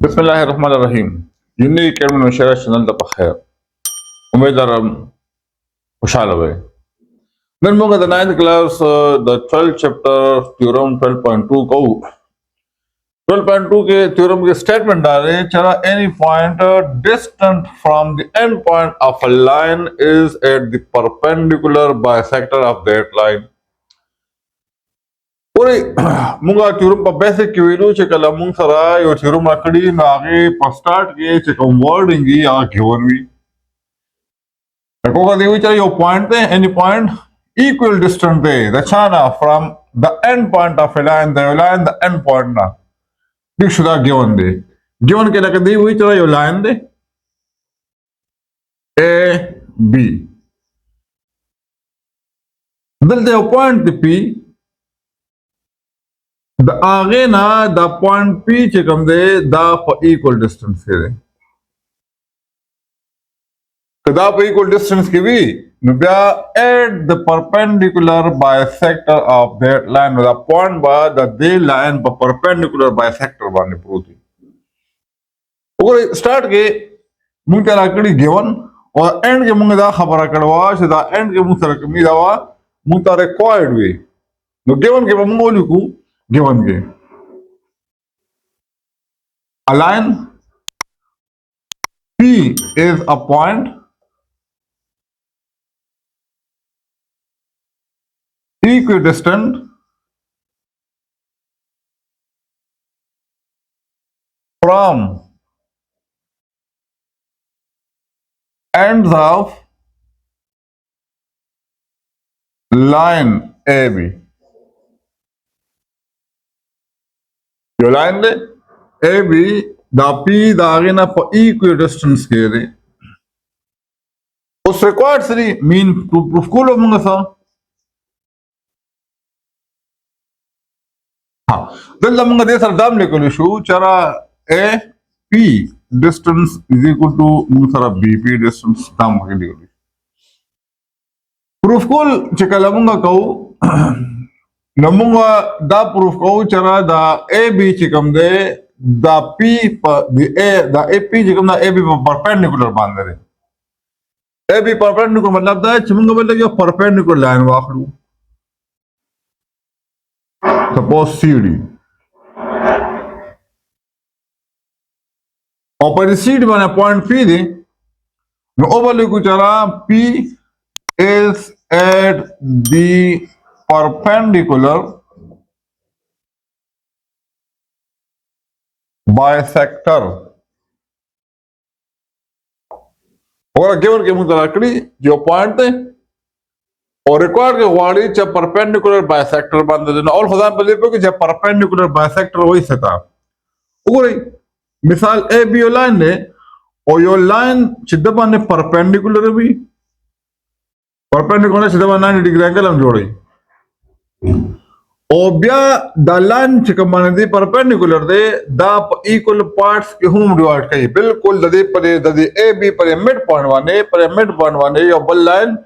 बिस्मिल्लाहिर्रहमानिर्रहीम। Unique admin Nowshera channel द बखैर उम्मीद खुशहाल हुए। Then we the ninth class, the 12th chapter, theorem 12.2 को 12.2 के theorem के statement डाले चला any point distant from the end point of a line is at the perpendicular bisector of that line. Uri munga theorem pa basic kiwilu chekala mung sara yo theorem akadi na age pa start ke chekam wording gi a given we. Ako ka dewi chala yo point pe any point equal distant pe rachana from the end point of a line the end point na dik shuda given de given ke la dewi chala yo line de a b dal de point p the आगे ना the point p चेकम they the equal distance के दे कदा पे equal distance की भी नुब्या at the perpendicular bisector of that line the point बा the day line पर perpendicular bisector बाने प्रोती और start के मुंग तेरा कड़ी given और end के मुंग दा खबर करवा शदा end के मुंग सर कमी दावा मुंग तारे required वे नो given के मुंग ओलू को given के a line P is a point equidistant from ends of line AB. Yo line they AB दा P दा आगे ना equidistance के दे उस required सरी mean to proof को लो मंगा सा हाँ दिल ला मंगा दे सर दाम लेको लिशु चरा A P distance is equal to मंगा सरा BP distance दाम के लिए proof को चेकला मंगा काउ नमुंगा दा proof को चरा दा AB चेकम दे दा P दा AP चेकम दा AB perpendicular बांध दे AB perpendicular मतलब दा चमुंगा मतलब यो perpendicular line वाखलू suppose CD और पर CD बना point P they know overlay को चला P is at the perpendicular bisector और given के मुद्दा लकड़ी जो पॉइंट थे और रिक्वायर्ड के वाली जब परपेंडिकुलर बाइसेक्टर बन देना और खुदा बल्ले पे कि जब परपेंडिकुलर बाइसेक्टर वही सता और मिसाल ए बी लाइन ने और यो लाइन चिद्दबा ने परपेंडिकुलर भी परपेंडिकुलर चिद्दबा 90 डिग्री एंगल हम जोड़ी और ब्या द लाइन चिकमान दे परपेंडिकुलर दे द इक्वल पार्ट्स के होम डिवाइड कई बिल्कुल ददे परे ददे ए बी परे मिड पॉइंट वाने यो बल लाइन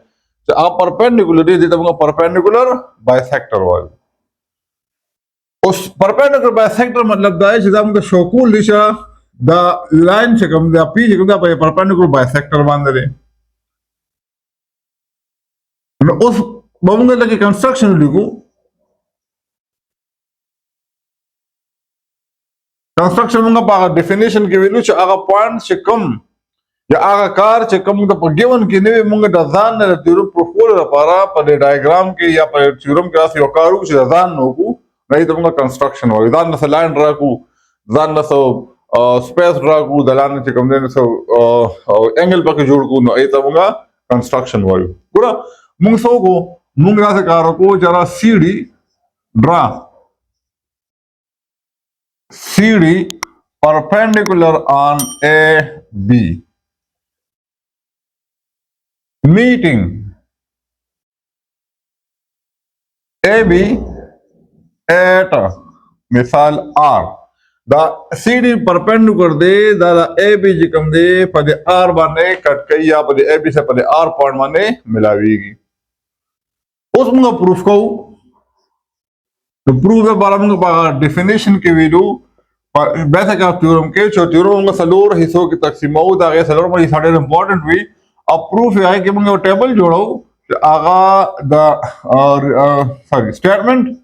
आप परपेंडिकुलर दे तब परपेंडिकुलर बाइसेक्टर वाले उस परपेंडिकुलर बाइसेक्टर मतलब दा है जिदा हमको शोकूल दिशा द लाइन चकम द पी चकम दा परपेंडिकुलर बाइसेक्टर बांध दे उस बमुंगे लगे कंस्ट्रक्शन लिखूं कंस्ट्रक्शन मुंगा पागा डेफिनेशन के विलु आगा पॉइंट से कम या आगा कार से कम का गिवन के ने मुंगा दजान ने थ्योरम प्रोपोल पारा पर डायग्राम के या पर थ्योरम के आस योकारू से दजान नोकू नहीं तो मुंगा कंस्ट्रक्शन हो दान न लाइन राकू दान न सो स्पेस राकू दलान से कम ने सो एंगल पर के जोड़ को न ए तो मुंगा कंस्ट्रक्शन वायु पूरा मुंग सो को मुंगा से कारो को जरा CD draw CD perpendicular on AB meeting AB at misal R the CD perpendicular दे दा AB जिकम दे पदे R बने कट कई या पदे AB से पदे R पॉइंट बने मिलावीगी उस मुंगा प्रूफ को तो प्रूफ है बारा मुंगा डेफिनेशन के वीडियो वैसे क्या थ्योरम के जो थ्योरम का सलोर हिस्सों की तकसीम हो दा सलोर में सारे इंपॉर्टेंट भी अब प्रूफ है कि मंगे टेबल जोड़ो आगा द और सॉरी स्टेटमेंट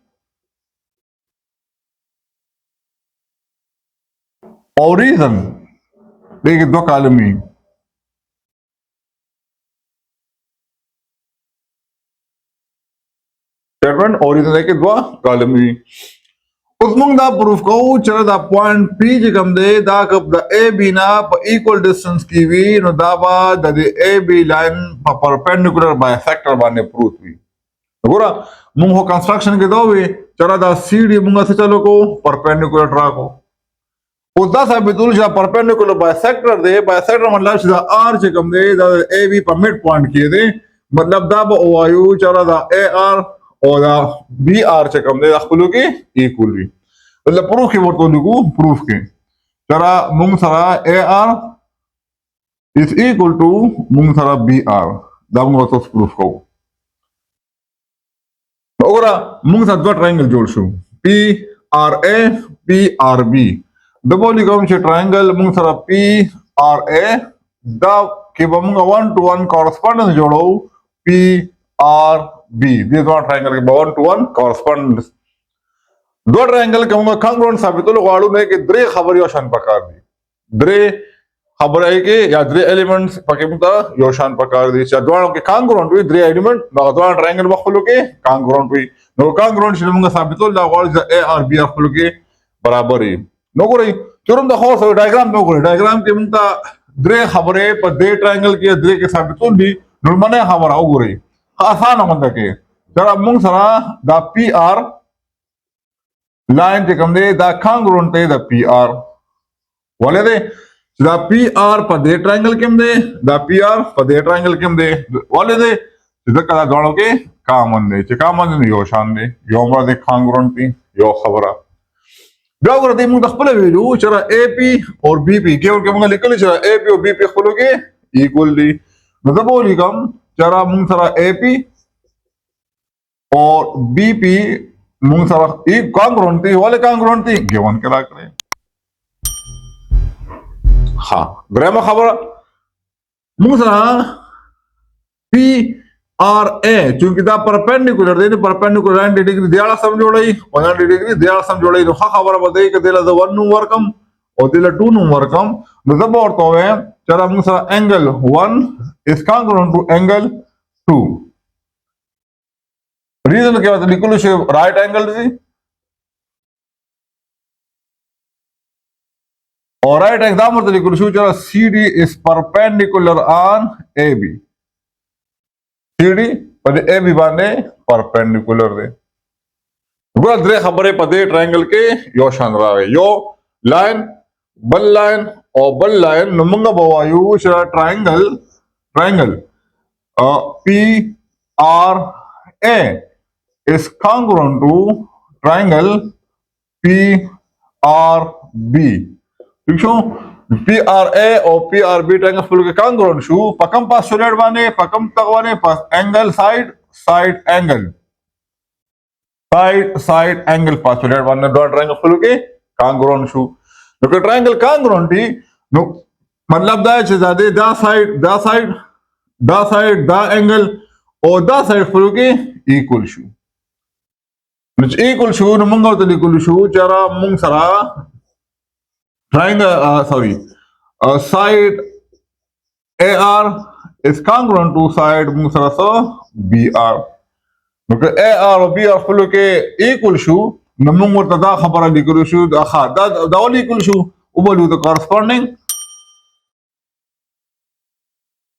और रीजन देखिए दो कॉलम में स्टेटमेंट और रीजन लेके दो कॉलम में उसमें दा प्रूफ को चला दा पॉइंट पी जगम दे दा कब दा ए बी ना इक्वल डिस्टेंस की वी नो दा बा दा दे A B line perpendicular bisector बाने प्रूफ हुई गोरा मुंग हो कंस्ट्रक्शन के दो वे चला दा सी डी मुंगा से चलो को परपेंडिकुलर ट्रा को उसदा साबितुल जा परपेंडिकुलर बाइसेक्टर मतलब सीधा आर जगम दे दा ए बी पर मिड पॉइंट किए दे मतलब दा बा ओ आयु चला दा ए आर और बी आर चकम दे खुलू की इक्वल भी मतलब प्रूफ की वो लिखू प्रूफ के चरा मुंग सरा A R is equal to मुंग सरा बी आर दामुंग तो प्रूफ को ओरा मुंग सा दो ट्रायंगल जोड़शु पी आर बी डबल लिखम छे ट्रायंगल मुंग सरा पी आर ए दा के बमुंग 1 to 1 कॉरेस्पॉन्डेंस जोड़ो पी आर बी दे दो ट्रायंगल के 1 to 1 कॉरेस्पॉन्डेंस दो ट्रायंगल के मुंग कांग्रुएंट साबितुल वाड़ू ने के द्रे खबर योशान प्रकार दी द्रे खबर है के या द्रे एलिमेंट्स पके मुता योशान प्रकार दी या दोनों के कांग्रुएंट भी द्रे एलिमेंट दोनों ट्रायंगल मखलू के कांग्रुएंट भी नो कांग्रुएंट से मुंग साबितुल दा वाल ए आर बी मखलू के बराबर ही नो करे तुरंत द होस डायग्राम में करे डायग्राम के मुंता द्रे खबरे पर दे ट्रायंगल के द्रे के साबितुल भी नुरमने खबर आओ करे आसान होता के जरा मुंग सरा दा पी आर लाइन के कमदे दा कांग्रुएंट दा पी आर वाले दे दा पी आर पर दे ट्रायंगल के दे दा पी आर पर दे ट्रायंगल के दे वाले दे इधर कला दोनों के कामन दे कामन दे यो शान दे यो हमरा दे कांग्रुएंट थी यो खबरा गावर दे मुंग खपले वेलू चरा एपी और बीपी के और के मुंग लिखल चरा एपी और बीपी खलो के इक्वल दी मतलब बोली कम चरा मुंग सरा एपी और बीपी मुंग सरा एक कांग्रुएंट थी वाले कांग्रुएंट थी गिवन के लाग रहे हाँ ग्रामर खबर मुंग सरा पी आर ए चूंकि दा परपेंडिकुलर दे परपेंडिकुलर 90 डिग्री दियाला समझोड़ई 190 डिग्री दियाला समझोड़ई तो खबर बदई के दिला द 1 नु वर्कम और दिला 2 नु वर्कम मतलब और तो है चला मुंग सरा angle 1 is congruent to angle 2 reason क्या होता है लिखो से राइट एंगल थी और राइट एग्जाम्पल तो लिखो चला C D is perpendicular on A B CD पर ए बी बाने परपेंडिकुलर दे गुला द्रे खबरे पदे ट्रायंगल के यो शान रहा यो लाइन और बल लाइन नमंगा बवायु चला triangle P R A is congruent to triangle PRB. ठीक है PRA और PRB ट्रायंगल फुल के congruent शू पकम पास सोलेट वाने पकम तक वाने पास एंगल साइड एंगल पास सोलेट वाने दो ट्रायंगल फुल के congruent शू तो ट्रायंगल congruent ही नो मतलब दा ज्यादा दा साइड दा एंगल और दा साइड फुल के इक्वल शू equal शू नमंगा तो equal शू चरा मुंग सरा triangle side AR is congruent to side मुंग सरा so BR क्योंकि AR और BR फुल के equal शू नमंग तो दा खबर equal शू दा दा वाली equal शू उबलू तो corresponding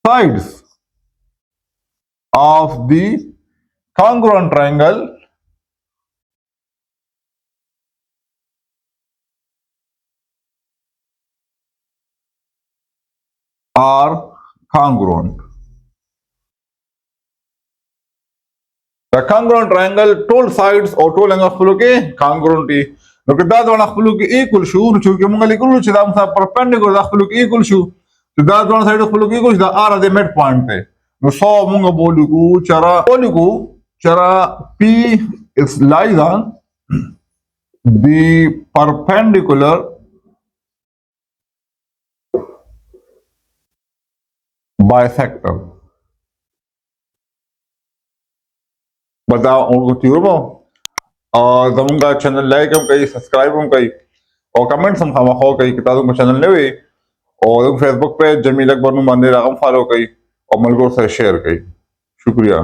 sides of the congruent triangle are congruent. The congruent triangle total sides or total angle full के congruent ही क्योंकि दाद वाला फुल के equal शू चूंकि मंगल equal शू दाम सा perpendicular दाद फुल के equal शू तो दाद वाला साइड फुल के equal शू दाद आर दे मिड पॉइंट पे नो सो मंग बोलू चरा P is lies on the perpendicular bisector बताओ उनको तीर mo zamung ka channel like हम कई सब्सक्राइब हम कई और कमेंट्स हम हो कई किताबों का चैनल ने भी और फेसबुक पे जमील अकबर नु माने रकम फॉलो कई और मलगोर से शेयर कई शुक्रिया।